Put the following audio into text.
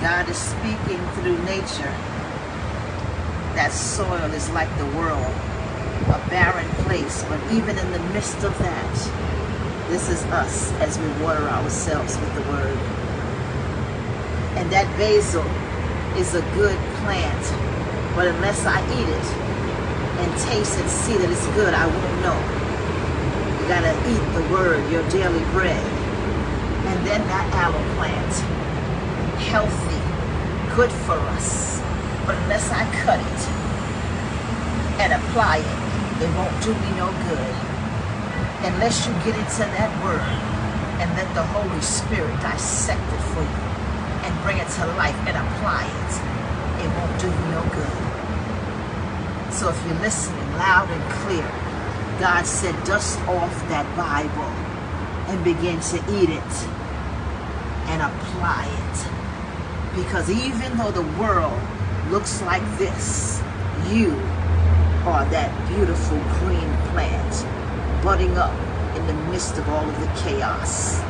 God is speaking through nature, that soil is like the world, a barren place. But even in the midst of that, this is us as we water ourselves with the word. And that basil is a good plant, but unless I eat it and taste and see that it's good, I won't know. You gotta eat the word, your daily bread. And then that aloe plant, healthy, good for us, but unless I cut it and apply it, it won't do me no good. Unless you get into that word and let the Holy Spirit dissect it for you and bring it to life and apply it, it won't do you no good. So if you're listening loud and clear, God said, dust off that Bible and begin to eat it and apply it. Because even though the world looks like this, you are that beautiful green plant budding up in the midst of all of the chaos.